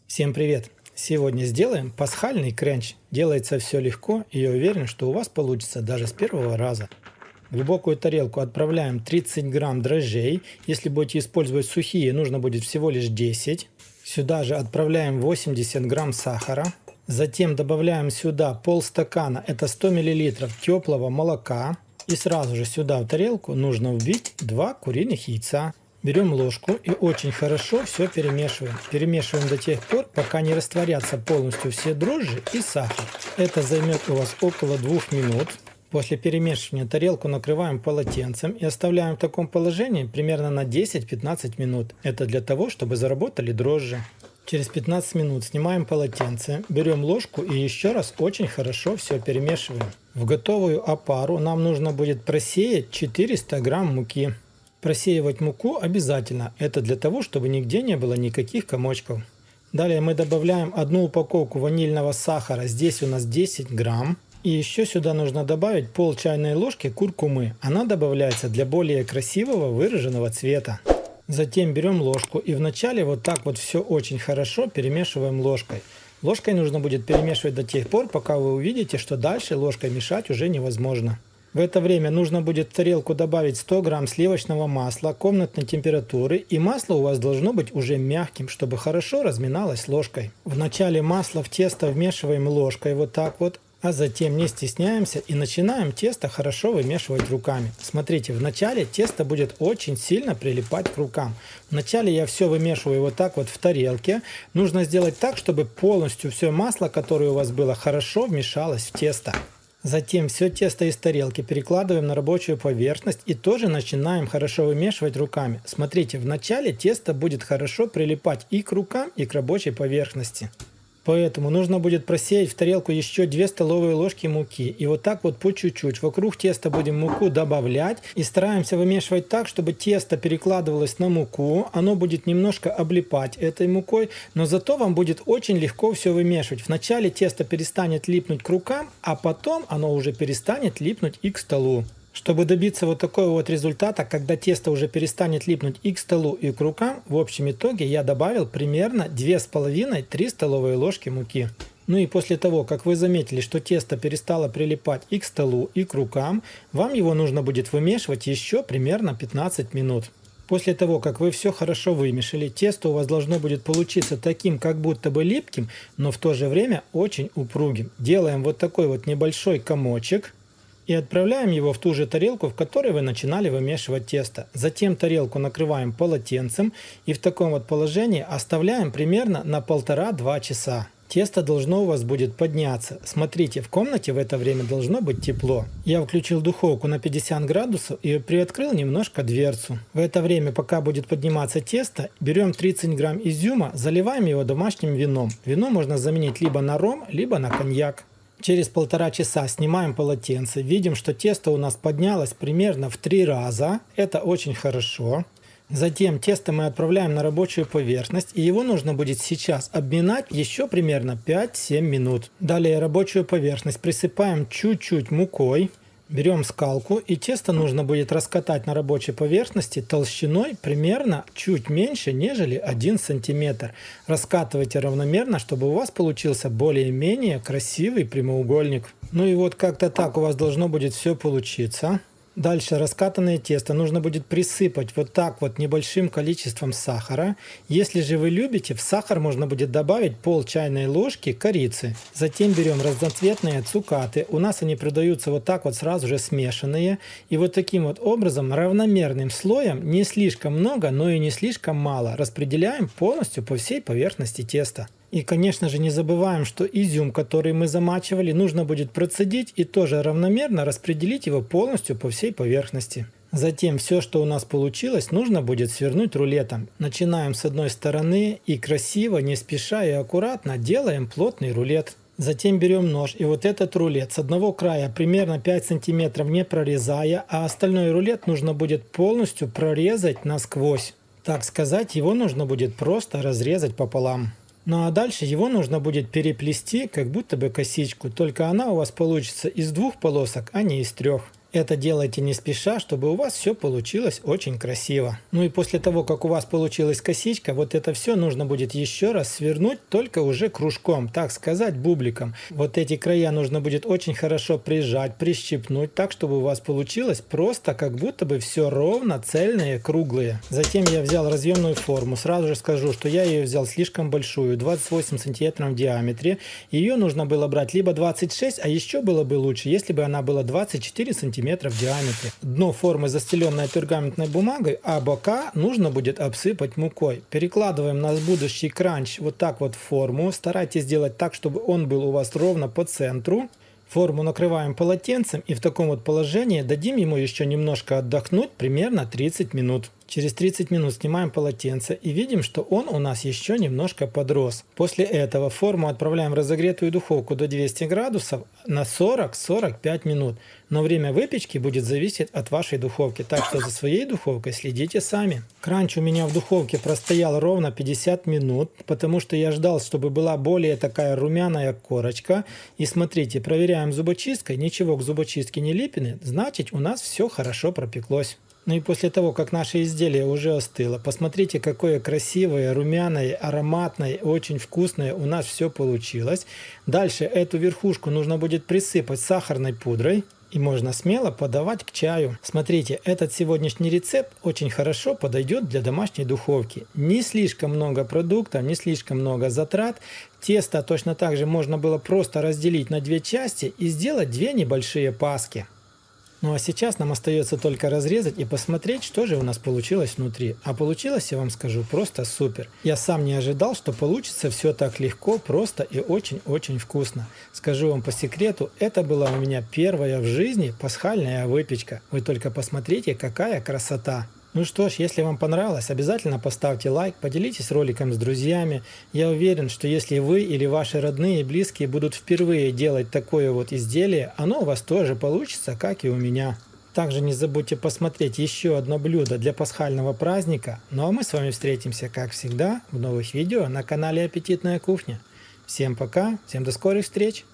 Всем привет! Сегодня сделаем пасхальный кренч. Делается все легко, и я уверен, что у вас получится даже с первого раза. В глубокую тарелку отправляем 30 грамм дрожжей. Если будете использовать сухие, нужно будет всего лишь 10. Сюда же отправляем 80 грамм сахара. Затем добавляем сюда полстакана, это 100 мл теплого молока. И сразу же сюда в тарелку нужно вбить 2 куриных яйца. Берем ложку и очень хорошо все перемешиваем. Перемешиваем до тех пор, пока не растворятся полностью все дрожжи и сахар. Это займет у вас около 2 минут. После перемешивания тарелку накрываем полотенцем и оставляем в таком положении примерно на 10-15 минут. Это для того, чтобы заработали дрожжи. Через 15 минут снимаем полотенце, берем ложку и еще раз очень хорошо все перемешиваем. В готовую опару нам нужно будет просеять 400 грамм муки. Просеивать муку обязательно, это для того, чтобы нигде не было никаких комочков. Далее мы добавляем одну упаковку ванильного сахара, здесь у нас 10 грамм. И еще сюда нужно добавить пол чайной ложки куркумы, она добавляется для более красивого выраженного цвета. Затем берем ложку и вначале вот так вот все очень хорошо перемешиваем ложкой. Ложкой нужно будет перемешивать до тех пор, пока вы увидите, что дальше ложкой мешать уже невозможно. В это время нужно будет в тарелку добавить 100 грамм сливочного масла комнатной температуры, и масло у вас должно быть уже мягким, чтобы хорошо разминалось ложкой. Вначале масло в тесто вмешиваем ложкой вот так вот, а затем не стесняемся и начинаем тесто хорошо вымешивать руками. Смотрите, вначале тесто будет очень сильно прилипать к рукам. Вначале я все вымешиваю вот так вот в тарелке. Нужно сделать так, чтобы полностью все масло, которое у вас было, хорошо вмешалось в тесто. Затем все тесто из тарелки перекладываем на рабочую поверхность и тоже начинаем хорошо вымешивать руками. Смотрите, вначале тесто будет хорошо прилипать и к рукам, и к рабочей поверхности. Поэтому нужно будет просеять в тарелку еще 2 столовые ложки муки. И вот так вот по чуть-чуть вокруг теста будем муку добавлять. И стараемся вымешивать так, чтобы тесто перекладывалось на муку. Оно будет немножко облипать этой мукой, но зато вам будет очень легко все вымешивать. Вначале тесто перестанет липнуть к рукам, а потом оно уже перестанет липнуть и к столу. Чтобы добиться вот такого вот результата, когда тесто уже перестанет липнуть и к столу, и к рукам, в общем итоге я добавил примерно 2,5-3 столовые ложки муки. Ну и после того, как вы заметили, что тесто перестало прилипать и к столу, и к рукам, вам его нужно будет вымешивать еще примерно 15 минут. После того, как вы все хорошо вымешали, тесто у вас должно будет получиться таким, как будто бы липким, но в то же время очень упругим. Делаем вот такой вот небольшой комочек. И отправляем его в ту же тарелку, в которой вы начинали вымешивать тесто. Затем тарелку накрываем полотенцем и в таком вот положении оставляем примерно на 1,5-2 часа. Тесто должно у вас будет подняться. Смотрите, в комнате в это время должно быть тепло. Я включил духовку на 50 градусов и приоткрыл немножко дверцу. В это время, пока будет подниматься тесто, берем 30 грамм изюма, заливаем его домашним вином. Вино можно заменить либо на ром, либо на коньяк. Через 1,5 часа снимаем полотенце, видим, что тесто у нас поднялось примерно в 3 раза, это очень хорошо. Затем тесто мы отправляем на рабочую поверхность, и его нужно будет сейчас обминать еще примерно 5-7 минут. Далее рабочую поверхность присыпаем чуть-чуть мукой. Берем скалку, и тесто нужно будет раскатать на рабочей поверхности толщиной примерно чуть меньше, нежели 1 см. Раскатывайте равномерно, чтобы у вас получился более-менее красивый прямоугольник. Ну и вот как-то так у вас должно будет все получиться. Дальше раскатанное тесто нужно будет присыпать вот так вот небольшим количеством сахара. Если же вы любите, в сахар можно будет добавить пол чайной ложки корицы. Затем берем разноцветные цукаты. У нас они продаются вот так вот сразу же смешанные. И вот таким вот образом равномерным слоем, не слишком много, но и не слишком мало, распределяем полностью по всей поверхности теста. И, конечно же, не забываем, что изюм, который мы замачивали, нужно будет процедить и тоже равномерно распределить его полностью по всей поверхности. Затем все, что у нас получилось, нужно будет свернуть рулетом. Начинаем с одной стороны и красиво, не спеша и аккуратно делаем плотный рулет. Затем берем нож и вот этот рулет с одного края примерно 5 см не прорезая, а остальной рулет нужно будет полностью прорезать насквозь. Так сказать, его нужно будет просто разрезать пополам. Ну а дальше его нужно будет переплести, как будто бы косичку, только она у вас получится из 2 полосок, а не из 3. Это делайте не спеша, чтобы у вас все получилось очень красиво. Ну и после того, как у вас получилась косичка, вот это все нужно будет еще раз свернуть, только уже кружком, так сказать, бубликом. Вот эти края нужно будет очень хорошо прижать, прищипнуть, так, чтобы у вас получилось просто как будто бы все ровно, цельные, круглые. Затем я взял разъемную форму. Сразу же скажу, что я ее взял слишком большую, 28 сантиметров в диаметре. Ее нужно было брать либо 26, а еще было бы лучше, если бы она была 24 сантиметра в диаметре. Дно формы застеленное пергаментной бумагой, а бока нужно будет обсыпать мукой. Перекладываем наш будущий кранч вот так вот в форму. Старайтесь сделать так, чтобы он был у вас ровно по центру. Форму накрываем полотенцем и в таком вот положении дадим ему еще немножко отдохнуть, примерно 30 минут. Через 30 минут снимаем полотенце и видим, что он у нас еще немножко подрос. После этого форму отправляем в разогретую духовку до 200 градусов на 40-45 минут. Но время выпечки будет зависеть от вашей духовки, так что за своей духовкой следите сами. Кранч у меня в духовке простоял ровно 50 минут, потому что я ждал, чтобы была более такая румяная корочка. И смотрите, проверяем зубочисткой, ничего к зубочистке не липины, значит у нас все хорошо пропеклось. Ну и после того, как наше изделие уже остыло, посмотрите, какое красивое, румяное, ароматное, очень вкусное у нас все получилось. Дальше эту верхушку нужно будет присыпать сахарной пудрой. И можно смело подавать к чаю. Смотрите, этот сегодняшний рецепт очень хорошо подойдет для домашней духовки. Не слишком много продуктов, не слишком много затрат. Тесто точно так же можно было просто разделить на две части и сделать две небольшие паски. Ну а сейчас нам остается только разрезать и посмотреть, что же у нас получилось внутри. А получилось, я вам скажу, просто супер. Я сам не ожидал, что получится все так легко, просто и очень-очень вкусно. Скажу вам по секрету, это была у меня первая в жизни пасхальная выпечка. Вы только посмотрите, какая красота! Ну что ж, если вам понравилось, обязательно поставьте лайк, поделитесь роликом с друзьями. Я уверен, что если вы или ваши родные и близкие будут впервые делать такое вот изделие, оно у вас тоже получится, как и у меня. Также не забудьте посмотреть еще одно блюдо для пасхального праздника. Ну а мы с вами встретимся, как всегда, в новых видео на канале Аппетитная кухня. Всем пока, всем до скорых встреч!